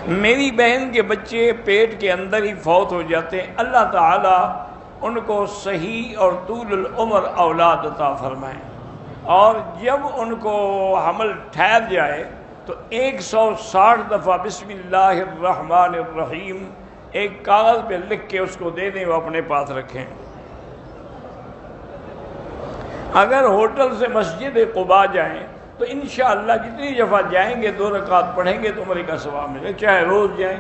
میری بہن کے بچے پیٹ کے اندر ہی فوت ہو جاتے ہیں، اللہ تعالیٰ ان کو صحیح اور طول العمر اولاد عطا فرمائیں، اور جب ان کو حمل ٹھہر جائے تو 160 دفعہ بسم اللہ الرحمن الرحیم ایک کاغذ پہ لکھ کے اس کو دے دیں، وہ اپنے پاس رکھیں۔ اگر ہوٹل سے مسجد قباء جائیں تو انشاءاللہ جتنی دفعہ جائیں گے 2 رکعت پڑھیں گے تو عمرے کا ثواب ملے، چاہے روز جائیں۔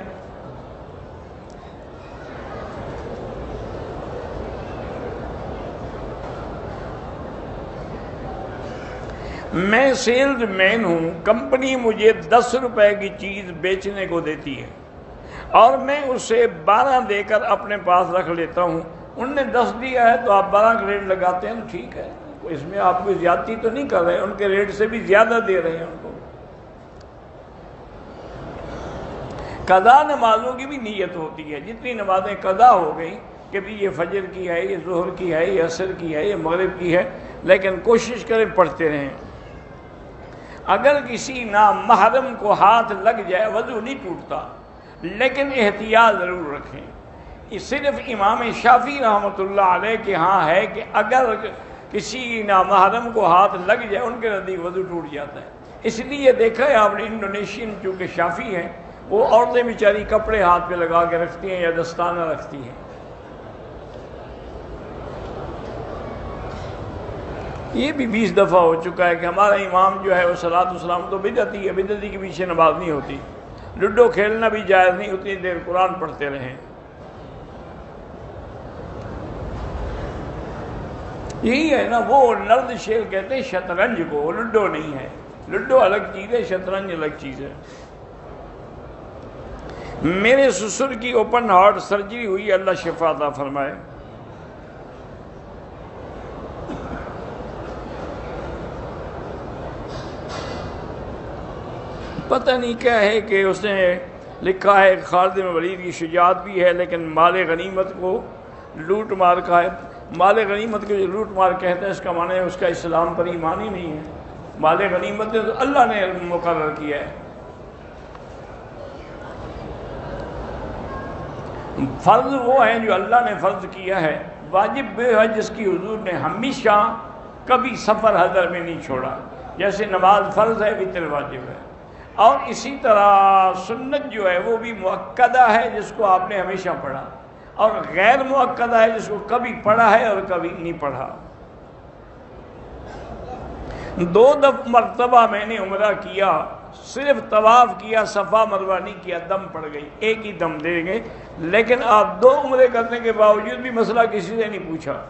میں سیلز مین ہوں، کمپنی مجھے 10 روپے کی چیز بیچنے کو دیتی ہے اور میں اسے 12 دے کر اپنے پاس رکھ لیتا ہوں، انہوں نے 10 دیا ہے تو آپ 12 کا ریٹ لگاتے ہیں، ٹھیک ہے، اس میں آپ کوئی زیادتی تو نہیں کر رہے، ان کے ریٹ سے بھی زیادہ دے رہے ہیں ان کو۔ قضا نمازوں کی بھی نیت ہوتی ہے، جتنی نمازیں قضا ہو گئیں کہ بھی یہ فجر کی ہے، یہ ظہر کی ہے، یہ عصر کی ہے، یہ مغرب کی ہے، لیکن کوشش کریں پڑھتے رہیں۔ اگر کسی نامحرم کو ہاتھ لگ جائے وضو نہیں ٹوٹتا، لیکن احتیاط ضرور رکھیں۔ یہ صرف امام شافعی رحمۃ اللہ علیہ کے ہاں ہے کہ اگر کسی نامحرم کو ہاتھ لگ جائے ان کے نزدیک وضو ٹوٹ جاتا ہے۔ اس لیے دیکھا ہے آپ نے انڈونیشین چونکہ شافعی ہیں، وہ عورتیں بیچاری کپڑے ہاتھ پہ لگا کے رکھتی ہیں یا دستانہ رکھتی ہیں۔ یہ بھی 20 دفعہ ہو چکا ہے کہ ہمارا امام جو ہے وہ صلاۃ والسلام تو بدعتی ہے، بدعتی کے پیچھے نماز نہیں ہوتی، لڈو کھیلنا بھی جائز نہیں، اتنی دیر قرآن پڑھتے رہیں۔ یہی ہے نا، وہ نرد شیر کہتے ہیں شطرنج کو، لڈو نہیں ہے، لڈو الگ چیز ہے، شطرنج الگ چیز ہے۔ میرے سسر کی اوپن ہارٹ سرجری ہوئی، اللہ شفا عطا فرمائے۔ پتہ نہیں کیا ہے کہ اس نے لکھا ہے خالد بن ولید کی شجاعت بھی ہے، لیکن مال غنیمت کو لوٹ مار کا ہے۔ مال غنیمت کو جو لوٹ مار کہتے ہیں اس کا معنی ہے اس کا اسلام پر ایمان ہی نہیں ہے۔ مال غنیمت تو اللہ نے مقرر کیا ہے۔ فرض وہ ہیں جو اللہ نے فرض کیا ہے، واجب وہ ہے جس کی حضور نے ہمیشہ کبھی سفر حضر میں نہیں چھوڑا، جیسے نماز فرض ہے، وتر واجب ہے، اور اسی طرح سنت جو ہے وہ بھی مؤکدہ ہے جس کو آپ نے ہمیشہ پڑھا، اور غیر مؤکدہ ہے جس کو کبھی پڑھا ہے اور کبھی نہیں پڑھا۔ 2 مرتبہ میں نے عمرہ کیا، صرف طواف کیا، صفا مروہ نہیں کیا، دم پڑ گئی، ایک ہی دم دیں گے، لیکن آپ 2 عمرے کرنے کے باوجود بھی مسئلہ کسی سے نہیں پوچھا۔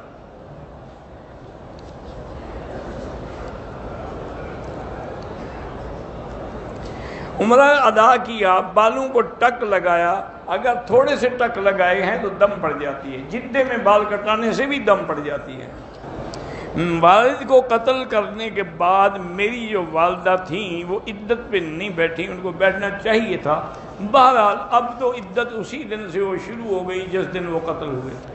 عمرہ ادا کیا، بالوں کو ٹک لگایا، اگر تھوڑے سے ٹک لگائے ہیں تو دم پڑ جاتی ہے، جدے میں بال کٹانے سے بھی دم پڑ جاتی ہے۔ والد کو قتل کرنے کے بعد میری جو والدہ تھیں وہ عدت پہ نہیں بیٹھی، ان کو بیٹھنا چاہیے تھا، بہرحال اب تو عدت اسی دن سے وہ شروع ہو گئی جس دن وہ قتل ہوئے تھے،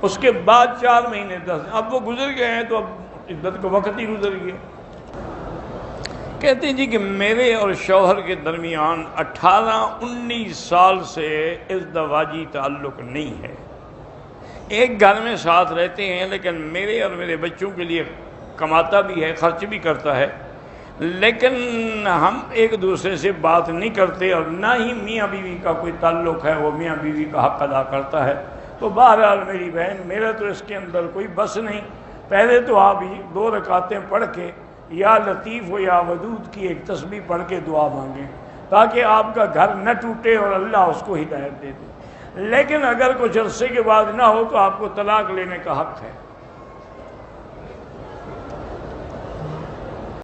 اس کے بعد 4 مہینے 10 دن، اب وہ گزر گئے ہیں تو اب عدت کا وقت ہی گزر گیا۔ کہتے ہیں جی کہ میرے اور شوہر کے درمیان 18-19 سال سے ازدواجی تعلق نہیں ہے، ایک گھر میں ساتھ رہتے ہیں، لیکن میرے اور میرے بچوں کے لیے کماتا بھی ہے، خرچ بھی کرتا ہے، لیکن ہم ایک دوسرے سے بات نہیں کرتے، اور نہ ہی میاں بیوی کا کوئی تعلق ہے، وہ میاں بیوی کا حق ادا کرتا ہے۔ تو بہرحال میری بہن، میرا تو اس کے اندر کوئی بس نہیں، پہلے تو آپ 2 رکعتیں پڑھ کے یا لطیف و یا ودود کی ایک تسبیح پڑھ کے دعا مانگیں تاکہ آپ کا گھر نہ ٹوٹے اور اللہ اس کو ہدایت دے دے، لیکن اگر کچھ عرصے کے بعد نہ ہو تو آپ کو طلاق لینے کا حق ہے۔